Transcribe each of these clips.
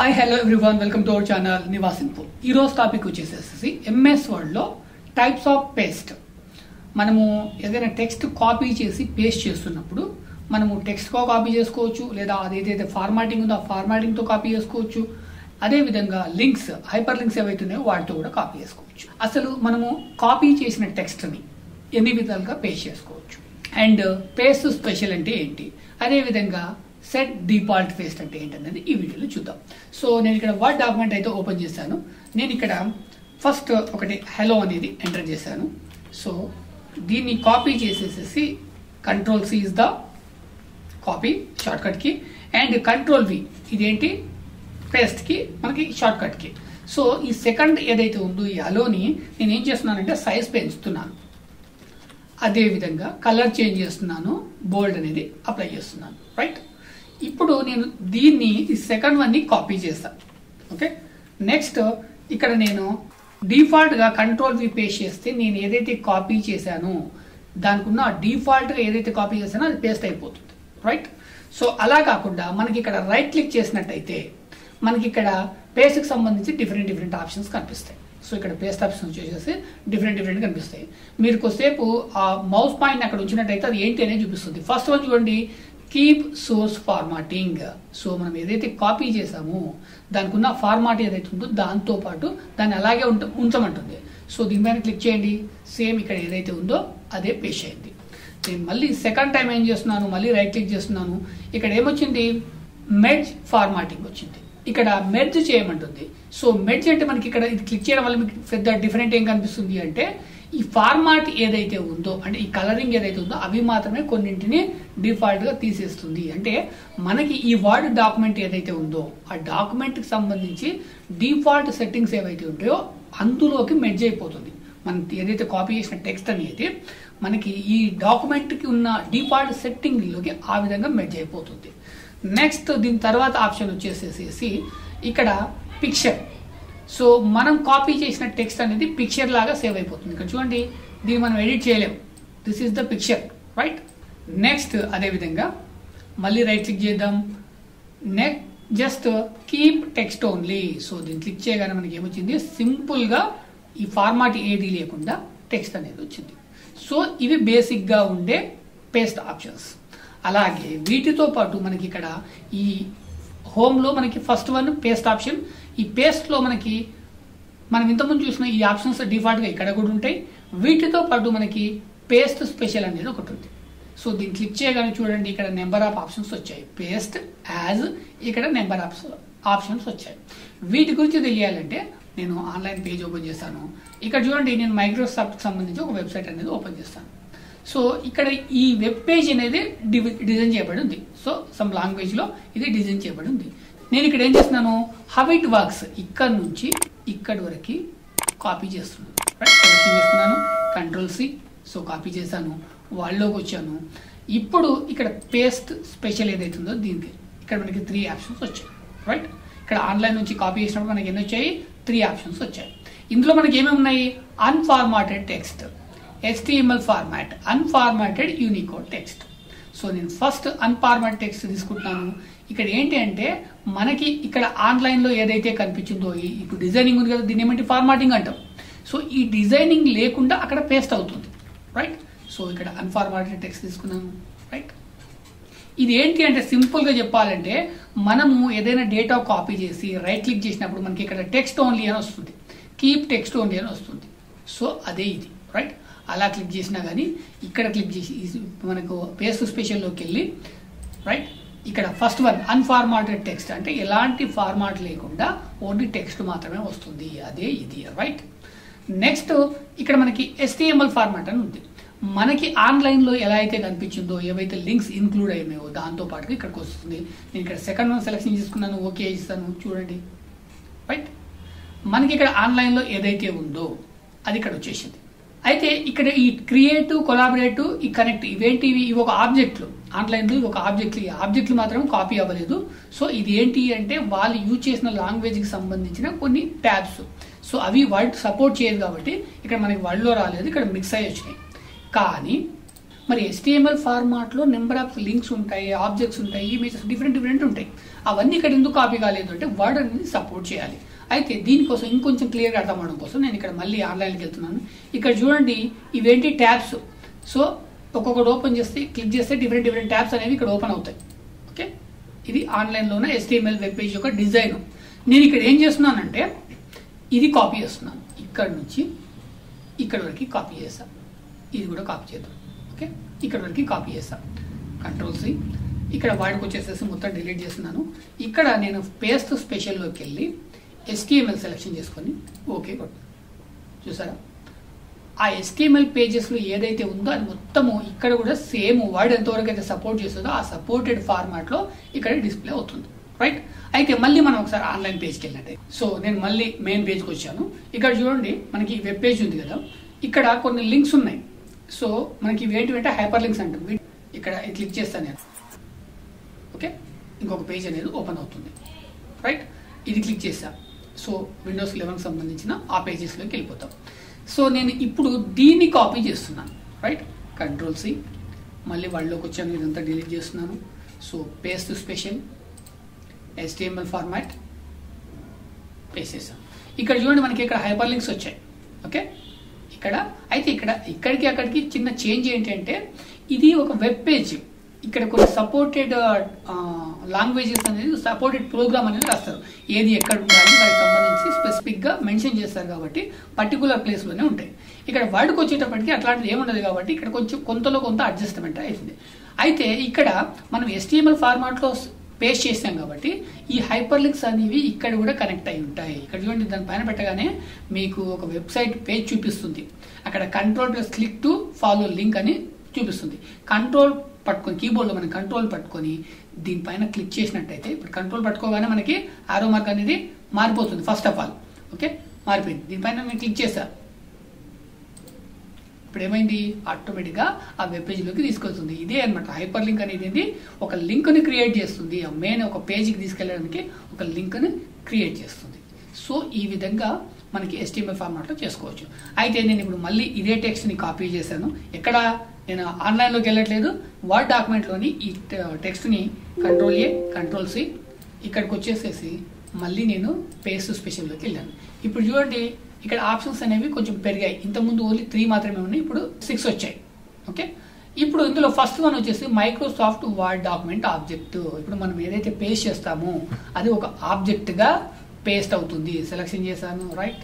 Hi hello everyone welcome to our channel Nivas info. ఈరోజు topic వచ్చేసేసి MS వర్డ్లో types of paste. మనము ఏదైనా text copy చేసి పేస్ట్ చేస్తున్నప్పుడు మనము టెక్స్ట్ కాపీ చేసుకోవచ్చు, లేదా అదేదైతే ఫార్మాటింగ్ ఉందో ఆ ఫార్మాటింగ్తో కాపీ చేసుకోవచ్చు. అదేవిధంగా లింక్స్, హైపర్ లింక్స్ ఏవైతున్నాయో వాటితో కూడా కాపీ చేసుకోవచ్చు. అసలు మనము కాపీ చేసిన టెక్స్ట్ని ఎన్ని విధాలుగా పేస్ట్ చేసుకోవచ్చు అండ్ పేస్ట్ స్పెషల్ అంటే ఏంటి, అదేవిధంగా సెట్ డిఫాల్ట్ పేస్ట్ అంటే ఏంటనేది ఈ వీడియోలో చూద్దాం. సో నేను ఇక్కడ వర్డ్ డాక్యుమెంట్ అయితే ఓపెన్ చేశాను. నేను ఇక్కడ ఫస్ట్ ఒకటి హలో అనేది ఎంటర్ చేశాను. సో దీన్ని కాపీ చేసేసేసి control C is the copy shortcut కి అండ్ కంట్రోల్ వి ఇదేంటి పేస్ట్ కి మనకి షార్ట్ కట్ కి. సో ఈ సెకండ్ ఏదైతే ఉందో ఈ హలోని నేను ఏం చేస్తున్నానంటే సైజ్ పెంచుతున్నాను, అదేవిధంగా కలర్ చేంజ్ చేస్తున్నాను, బోల్డ్ అనేది అప్లై చేస్తున్నాను. రైట్, ఇప్పుడు నేను దీన్ని ఈ సెకండ్ వన్ ని కాపీ చేస్తాను. ఓకే, నెక్స్ట్ ఇక్కడ నేను డిఫాల్ట్ గా కంట్రోల్ వి పేస్ట్ చేస్తే నేను ఏదైతే కాపీ చేశానో దానికి ఉన్న డిఫాల్ట్ గా ఏదైతే కాపీ చేశానో అది పేస్ట్ అయిపోతుంది. రైట్, సో అలా కాకుండా మనకి ఇక్కడ రైట్ క్లిక్ చేసినట్టయితే మనకి ఇక్కడ పేస్ట్ కి సంబంధించి డిఫరెంట్ ఆప్షన్స్ కనిపిస్తాయి. సో ఇక్కడ పేస్ట్ ఆప్షన్స్ వచ్చేసి డిఫరెంట్ కనిపిస్తాయి. మీరు కొద్దిసేపు ఆ మౌస్ పాయింట్ అక్కడ ఉంచినట్టయితే అది ఏంటి అనేది చూపిస్తుంది. ఫస్ట్ వన్ చూడండి, కీప్ సోర్స్ ఫార్మాటింగ్. సో మనం ఏదైతే కాపీ చేసామో దానికి ఉన్న ఫార్మాట్ ఏదైతే ఉందో దాంతో పాటు దాన్ని అలాగే ఉంచమంటుంది. సో దీనిపైన క్లిక్ చేయండి, సేమ్ ఇక్కడ ఏదైతే ఉందో అదే పేస్ట్ అయింది. నేను మళ్ళీ సెకండ్ టైం ఏం చేస్తున్నాను, మళ్ళీ రైట్ క్లిక్ చేస్తున్నాను. ఇక్కడ ఏమొచ్చింది, మెర్జ్ ఫార్మాటింగ్ వచ్చింది. ఇక్కడ మెర్జ్ చేయమంటుంది. సో మెర్జ్ అంటే మనకి ఇక్కడ ఇది క్లిక్ చేయడం వల్ల మీకు పెద్ద డిఫరెంట్ ఏం కనిపిస్తుంది అంటే ఈ ఫార్మాట్ ఏదైతే ఉందో అంటే ఈ కలరింగ్ ఏదైతే ఉందో అవి మాత్రమే కొన్నింటిని డిఫాల్ట్ గా తీసేస్తుంది. అంటే మనకి ఈ వర్డ్ డాక్యుమెంట్ ఏదైతే ఉందో ఆ డాక్యుమెంట్ కి సంబంధించి డిఫాల్ట్ సెట్టింగ్స్ ఏవైతే ఉంటాయో అందులోకి మెర్జ్ అయిపోతుంది. మనం ఏదైతే కాపీ చేసిన టెక్స్ట్ అనేది మనకి ఈ డాక్యుమెంట్ కి ఉన్న డిఫాల్ట్ సెట్టింగ్ లోకి ఆ విధంగా మెర్జ్ అయిపోతుంది. నెక్స్ట్ దీని తర్వాత ఆప్షన్ వచ్చేసేసి ఇక్కడ పిక్చర్. సో మనం కాపీ చేసిన టెక్స్ట్ అనేది పిక్చర్ లాగా సేవ్ అయిపోతుంది. ఇక్కడ చూడండి, దీన్ని మనం ఎడిట్ చేయలేము. This is the picture. Right, next అదేవిధంగా మళ్ళీ రైట్ క్లిక్ చేద్దాం. Next just keep text only. So దీన్ని క్లిక్ చేయగానే మనకి ఏమొచ్చింది, సింపుల్ గా ఈ ఫార్మాట్ ఏది లేకుండా టెక్స్ట్ అనేది వచ్చింది. సో ఇవి బేసిక్ గా ఉండే పేస్ట్ ఆప్షన్స్. అలాగే వీటితో పాటు మనకి ఇక్కడ ఈ హోమ్ లో మనకి ఫస్ట్ వన్ పేస్ట్ ఆప్షన్. ఈ పేస్ట్ లో మనకి మనం ఇంతకుముందు చూసిన ఈ ఆప్షన్స్ డిఫాల్ట్ గా ఇక్కడ కూడా ఉంటాయి. వీటితో పాటు మనకి పేస్ట్ స్పెషల్ అనేది ఒకటి ఉంది. సో దీన్ని క్లిక్ చేయగానే చూడండి, ఇక్కడ నెంబర్ ఆఫ్ ఆప్షన్స్ వచ్చాయి. పేస్ట్ యాజ్, ఇక్కడ నెంబర్ ఆఫ్ ఆప్షన్స్ వచ్చాయి. వీటి గురించి తెలియాలంటే నేను ఆన్లైన్ పేజ్ ఓపెన్ చేస్తాను. ఇక్కడ చూడండి, నేను మైక్రోసాఫ్ట్ సంబంధించి ఒక వెబ్సైట్ అనేది ఓపెన్ చేస్తాను. సో ఇక్కడ ఈ వెబ్ పేజ్ అనేది డిజైన్ చేయబడి ఉంది. సో సమ్ లాంగ్వేజ్ లో ఇది డిజైన్ చేయబడి ఉంది. నేను ఇక్కడ ఏం చేస్తున్నాను, హౌ ఇట్ వర్క్స్ ఇక్కడ నుంచి ఇక్కడి వరకు కాపీ చేస్తున్నాను. రైట్, సెలెక్షన్ చేస్తున్నాను, కంట్రోల్ సి. సో కాపీ చేశాను, వాళ్ళలోకి వచ్చాను. ఇప్పుడు ఇక్కడ పేస్ట్ స్పెషల్ ఏదైతే ఉందో దీనికి ఇక్కడ మనకి 3 ఆప్షన్స్ వచ్చాయి. రైట్, ఇక్కడ ఆన్లైన్ నుంచి కాపీ చేసినప్పుడు మనకి ఎన్ని వచ్చాయి, 3 ఆప్షన్స్ వచ్చాయి. ఇందులో మనకి ఏమేమి ఉన్నాయి, unformatted text, HTML format, unformatted unicode text. So నేను ఫస్ట్ అన్ఫార్మాటెడ్ టెక్స్ట్ తీసుకుంటున్నాను. ఇక్కడ ఏంటి అంటే మనకి ఇక్కడ ఆన్లైన్ లో ఏదైతే కనిపించిందో ఇప్పుడు డిజైనింగ్ ఉంది కదా, దీన్ని ఏమంటే ఫార్మాటింగ్ అంటాం. సో ఈ డిజైనింగ్ లేకుండా అక్కడ పేస్ట్ అవుతుంది. రైట్, సో ఇక్కడ అన్ఫార్మాటెడ్ టెక్స్ట్ తీసుకున్నాను. రైట్, ఇది ఏంటి అంటే సింపుల్ గా చెప్పాలంటే మనము ఏదైనా డేటా కాపీ చేసి రైట్ క్లిక్ చేసినప్పుడు మనకి ఇక్కడ టెక్స్ట్ ఓన్లీ అని వస్తుంది, కీప్ టెక్స్ట్ ఓన్లీ అని వస్తుంది. సో అదే ఇది. రైట్, అలా క్లిక్ చేసినా కానీ ఇక్కడ క్లిక్ చేసి మనకు పేస్ట్ స్పెషల్లోకి వెళ్ళి రైట్ ఇక్కడ ఫస్ట్ వన్ అన్ఫార్మాటెడ్ టెక్స్ట్ అంటే ఎలాంటి ఫార్మాట్ లేకుండా ఓన్లీ టెక్స్ట్ మాత్రమే వస్తుంది, అదే ఇది. రైట్, నెక్స్ట్ ఇక్కడ మనకి HTML ఫార్మాట్ అని ఉంది. మనకి ఆన్లైన్ లో ఎలా అయితే కనిపించిందో ఏవైతే లింక్స్ ఇన్క్లూడ్ అయినాయో దాంతో పాటుగా ఇక్కడికి వస్తుంది. నేను ఇక్కడ సెకండ్ వన్ సెలెక్షన్ చేసుకున్నాను, ఓకే ఇస్తాను. చూడండి, రైట్, మనకి ఇక్కడ ఆన్లైన్ లో ఏదైతే ఉందో అది ఇక్కడ వచ్చేసింది. అయితే ఇక్కడ ఈ క్రియేటివ్, కొలాబరేటివ్, ఈ కనెక్ట్ ఇవేంటివి, ఇవి ఒక ఆబ్జెక్ట్లు. ఆన్లైన్లో ఇవి ఒక ఆబ్జెక్ట్లు. ఈ ఆబ్జెక్ట్లు మాత్రం కాపీ అవ్వలేదు. సో ఇది ఏంటి అంటే వాళ్ళు యూజ్ చేసిన లాంగ్వేజ్కి సంబంధించిన కొన్ని ట్యాబ్స్. సో అవి వర్డ్ సపోర్ట్ చేయదు కాబట్టి ఇక్కడ మనకి వర్డ్లో రాలేదు, ఇక్కడ మిక్స్ అయ్యి వచ్చినాయి. కానీ మరి HTML ఫార్మాట్లో నెంబర్ ఆఫ్ లింక్స్ ఉంటాయి, ఆబ్జెక్ట్స్ ఉంటాయి, ఇమేజెస్ డిఫరెంట్ ఉంటాయి. అవన్నీ ఇక్కడ ఎందుకు కాపీ కాలేదు అంటే వర్డ్ అనేది సపోర్ట్ చేయాలి. అయితే దీనికోసం ఇంకొంచెం క్లియర్గా అర్థం అవడం కోసం నేను ఇక్కడ మళ్ళీ ఆన్లైన్కి వెళ్తున్నాను. ఇక్కడ చూడండి, ఇవేంటి ట్యాబ్స్. సో ఒక్కొక్కటి ఓపెన్ చేస్తే క్లిక్ చేస్తే డిఫరెంట్ ట్యాబ్స్ అనేవి ఇక్కడ ఓపెన్ అవుతాయి. ఓకే, ఇది ఆన్లైన్లోనే HTML వెబ్ పేజ్ యొక్క డిజైన్. నేను ఇక్కడ ఏం చేస్తున్నానంటే ఇది కాపీ చేస్తున్నాను. ఇక్కడ నుంచి ఇక్కడ వరకు కాపీ చేస్తాను. ఇది కూడా కాపీ చేద్దాం. ఓకే, ఇక్కడ వరకు కాపీ చేస్తాను. Ctrl+C. ఇక్కడ వాడికి వచ్చేసేసి మొత్తం డిలీట్ చేస్తున్నాను. ఇక్కడ నేను పేస్ట్ స్పెషల్లోకి వెళ్ళి HTML సెలెక్షన్ చేసుకొని ఓకే కొట్టాను. చూసారా, ఆ HTML పేజెస్లో ఏదైతే ఉందో అది మొత్తము ఇక్కడ కూడా సేమ్ వర్డ్ ఎంతవరకు అయితే సపోర్ట్ చేస్తుందో ఆ సపోర్టెడ్ ఫార్మాట్లో ఇక్కడ డిస్ప్లే అవుతుంది. రైట్, అయితే మళ్ళీ మనం ఒకసారి ఆన్లైన్ పేజ్కి వెళ్ళినట్టే. సో నేను మళ్ళీ మెయిన్ పేజ్కి వచ్చాను. ఇక్కడ చూడండి, మనకి వెబ్ పేజ్ ఉంది కదా, ఇక్కడ కొన్ని లింక్స్ ఉన్నాయి. సో మనకి ఏంటంటే హైపర్ లింక్స్ అంటాం. ఇక్కడ క్లిక్ చేస్తాను నేను. ఓకే, ఇంకొక పేజ్ అనేది ఓపెన్ అవుతుంది. రైట్, ఇది క్లిక్ చేస్తాను. సో Windows 11కి సంబంధించిన ఆ పేజెస్లోకి వెళ్ళిపోతాం. సో నేను ఇప్పుడు దీన్ని కాపీ చేస్తున్నాను. Right, Ctrl+C. మళ్ళీ వాళ్ళలోకి వచ్చాను, ఇదంతా డిలీట్ చేస్తున్నాను. So paste special HTML format paste చేస్తాను. ఇక్కడ చూడండి, మనకి ఇక్కడ హైపర్ లింక్స్ వచ్చాయి. ఓకే, ఇక్కడ అయితే ఇక్కడికి అక్కడికి చిన్న చేంజ్ ఏంటంటే ఇది ఒక వెబ్ పేజ్. ఇక్కడ కొన్ని సపోర్టెడ్ లాంగ్వేజెస్ అనేది సపోర్టెడ్ ప్రోగ్రామ్ అనేది రాస్తారు. ఏది ఎక్కడ ఉండాలి దానికి సంబంధించి స్పెసిఫిక్గా మెన్షన్ చేస్తారు కాబట్టి పర్టికులర్ ప్లేస్లోనే ఉంటాయి. ఇక్కడ వర్డ్కి వచ్చేటప్పటికి అట్లాంటిది ఏముండదు కాబట్టి ఇక్కడ కొంత అడ్జస్ట్మెంట్ అవుతుంది. అయితే ఇక్కడ మనం HTML ఫార్మాట్లో పేస్ట్ చేసాం కాబట్టి ఈ హైపర్ లింక్స్ అనేవి ఇక్కడ కూడా కనెక్ట్ అయి ఉంటాయి. ఇక్కడ చూడండి, దాని పైన పెట్టగానే మీకు ఒక వెబ్సైట్ పేజ్ చూపిస్తుంది. అక్కడ Ctrl+click to follow లింక్ అని చూపిస్తుంది. కంట్రోల్ పట్టుకొని కీబోర్డ్లో మనం కంట్రోల్ పట్టుకొని దీనిపైన క్లిక్ చేసినట్టయితే ఇప్పుడు కంట్రోల్ పట్టుకోగానే మనకి ఆరో మార్క్ అనేది మారిపోతుంది. ఫస్ట్ ఆఫ్ ఆల్ ఓకే, మారిపోయింది. దీనిపైన నేను క్లిక్ చేశాను. ఇప్పుడు ఏమైంది, ఆటోమేటిక్గా ఆ వెబ్ పేజ్లోకి తీసుకెళ్తుంది. ఇదే అనమాట హైపర్ లింక్ అనేది. ఒక లింక్ని క్రియేట్ చేస్తుంది. ఆ మెయిన్ ఒక పేజ్కి తీసుకెళ్ళడానికి ఒక లింక్ని క్రియేట్ చేస్తుంది. సో ఈ విధంగా మనకి HTML ఫార్మాట్లో చేసుకోవచ్చు. అయితే నేను ఇప్పుడు మళ్ళీ ఇదే టెక్స్ట్ని కాపీ చేశాను. ఎక్కడ నేను ఆన్లైన్లోకి వెళ్ళట్లేదు, వర్డ్ డాక్యుమెంట్లోని ఈ టెక్స్ట్ని Ctrl+A Ctrl+C ఇక్కడికి వచ్చేసేసి మళ్ళీ నేను పేస్ట్ స్పెషల్లోకి వెళ్ళాను. ఇప్పుడు చూడండి, ఇక్కడ ఆప్షన్స్ అనేవి కొంచెం పెరిగాయి. ఇంతకుముందు ఓన్లీ 3 మాత్రమే ఉన్నాయి, ఇప్పుడు 6 వచ్చాయి. ఓకే, ఇప్పుడు ఇందులో ఫస్ట్ వన్ వచ్చేసి మైక్రోసాఫ్ట్ వర్డ్ డాక్యుమెంట్ ఆబ్జెక్ట్. ఇప్పుడు మనం ఏదైతే పేస్ట్ చేస్తామో అది ఒక ఆబ్జెక్ట్గా పేస్ట్ అవుతుంది. సెలెక్షన్ చేశాను. రైట్,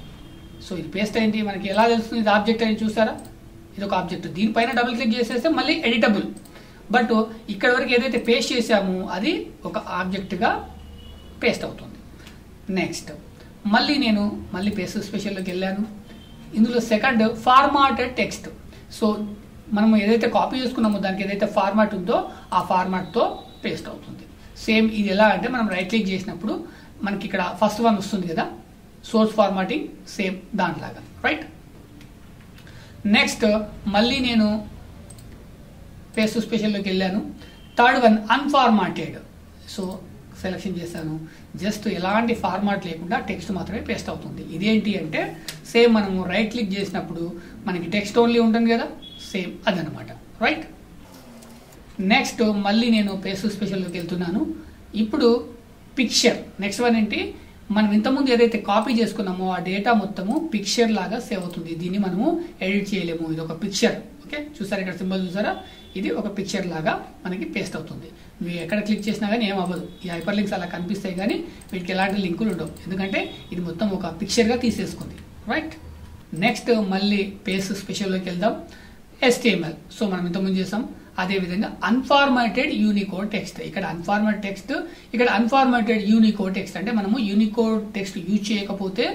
సో ఇది పేస్ట్ అయింది. మనకి ఎలా తెలుస్తుంది ఇది ఆబ్జెక్ట్ అని చూసారా, ఇది ఒక ఆబ్జెక్ట్. దీనిపైన డబుల్ క్లిక్ చేసేస్తే మళ్ళీ ఎడిటబుల్. బట్ ఇక్కడ వరకు ఏదైతే పేస్ట్ చేసామో అది ఒక ఆబ్జెక్ట్గా పేస్ట్ అవుతుంది. నెక్స్ట్ మళ్ళీ నేను పేస్ట్ స్పెషల్లోకి వెళ్ళాను. ఇందులో సెకండ్ ఫార్మాటెడ్ టెక్స్ట్. సో మనం ఏదైతే కాపీ చేసుకున్నామో దానికి ఏదైతే ఫార్మాట్ ఉందో ఆ ఫార్మాట్తో పేస్ట్ అవుతుంది. సేమ్ ఇది ఎలా అంటే మనం రైట్ క్లిక్ చేసినప్పుడు మనకి ఇక్కడ ఫస్ట్ వన్ వస్తుంది కదా, సోర్స్ ఫార్మాటింగ్, సేమ్ దాంట్లాగా. రైట్, నెక్స్ట్ మళ్ళీ నేను పేస్ట్ స్పెషల్లోకి వెళ్ళాను. Third one unformatted. So selection చేశాను. జస్ట్ ఎలాంటి ఫార్మాట్ లేకుండా టెక్స్ట్ మాత్రమే పేస్ట్ అవుతుంది. ఇదేంటి అంటే సేమ్ మనము రైట్ క్లిక్ చేసినప్పుడు మనకి టెక్స్ట్ ఓన్లీ ఉంటుంది కదా, సేమ్ అదనమాట. రైట్, నెక్స్ట్ మళ్ళీ నేను పేస్ట్ స్పెషల్లోకి వెళ్తున్నాను. ఇప్పుడు పిక్చర్. నెక్స్ట్ వన్ ఏంటి, మనం ఇంతకుముందు ఏదైతే కాపీ చేసుకున్నామో ఆ డేటా మొత్తము పిక్చర్ లాగా సేవ్ అవుతుంది. దీన్ని మనము ఎడిట్ చేయలేము. ఇది ఒక పిక్చర్. ఓకే, చూసారా ఇక్కడ సింబల్ చూసారా, ఇది ఒక పిక్చర్ లాగా మనకి పేస్ట్ అవుతుంది. నువ్వు ఎక్కడ క్లిక్ చేసినా కానీ ఏం అవ్వదు. ఈ హైపర్ లింక్స్ అలా కనిపిస్తాయి కానీ వీటికి ఎలాంటి లింకులు ఉండవు, ఎందుకంటే ఇది మొత్తం ఒక పిక్చర్గా తీసేసుకుంది. రైట్, నెక్స్ట్ మళ్ళీ పేస్ట్ స్పెషల్లోకి వెళ్దాం. HTML. సో మనం ఇంతకుముందు చేసాం. అదేవిధంగా అన్ఫార్మాటెడ్ యూనికోడ్ టెక్స్ట్. ఇక్కడ అన్ఫార్మాటెడ్ టెక్స్ట్, ఇక్కడ అన్ఫార్మాటెడ్ యూనికోడ్ టెక్స్ట్. అంటే మనము యూనికోడ్ టెక్స్ట్ యూజ్ చేయకపోతే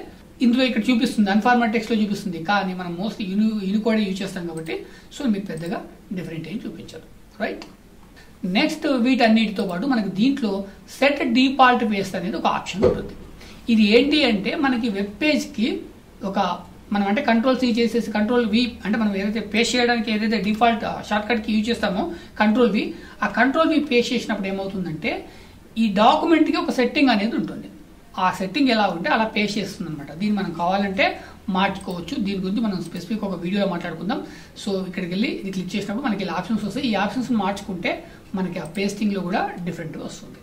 ఇందులో ఇక్కడ చూపిస్తుంది, అన్ఫార్మాట్ టెక్స్ట్లో చూపిస్తుంది. కానీ మనం మోస్ట్లీ యూనికోడే యూజ్ చేస్తాం కాబట్టి సో మీకు పెద్దగా డిఫరెంట్ ఏం చూపించదు. రైట్, నెక్స్ట్ వీటన్నిటితో పాటు మనకి దీంట్లో సెట్ డిఫాల్ట్ పేస్ట్ అనేది ఒక ఆప్షన్ ఉంటుంది. ఇది ఏంటి అంటే మనకి వెబ్ పేజ్కి ఒక మనం అంటే Ctrl+C చేసేసి Ctrl+V అంటే మనం ఏదైతే పేస్ట్ చేయడానికి ఏదైతే డిఫాల్ట్ షార్ట్ కట్కి యూజ్ చేస్తామో Ctrl+V, ఆ Ctrl+V పేస్ట్ చేసినప్పుడు ఏమవుతుందంటే ఈ డాక్యుమెంట్కి ఒక సెట్టింగ్ అనేది ఉంటుంది. ఆ సెట్టింగ్ ఎలా ఉంటే అలా పేస్ట్ చేస్తుంది అనమాట. దీన్ని మనం కావాలంటే మార్చుకోవచ్చు. దీని గురించి మనం స్పెసిఫిక్ ఒక వీడియోలో మాట్లాడుకుందాం. సో ఇక్కడికి వెళ్ళి ఇది క్లిక్ చేసినప్పుడు మనకి ఇలా ఆప్షన్స్ వస్తాయి. ఈ ఆప్షన్స్ మార్చుకుంటే మనకి ఆ పేస్టింగ్లో కూడా డిఫరెంట్గా వస్తుంది.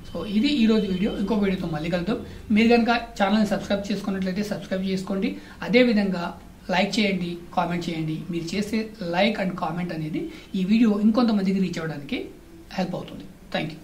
సో ఇది ఈరోజు వీడియో. ఇంకో వీడియోతో మళ్ళీ కలుద్దాం. మీరు కనుక ఛానల్ని సబ్స్క్రైబ్ చేసుకున్నట్లయితే సబ్స్క్రైబ్ చేసుకోండి. అదేవిధంగా లైక్ చేయండి, కామెంట్ చేయండి. మీరు చేసే లైక్ అండ్ కామెంట్ అనేది ఈ వీడియో ఇంకొంతమందికి రీచ్ అవ్వడానికి హెల్ప్ అవుతుంది. Thank you.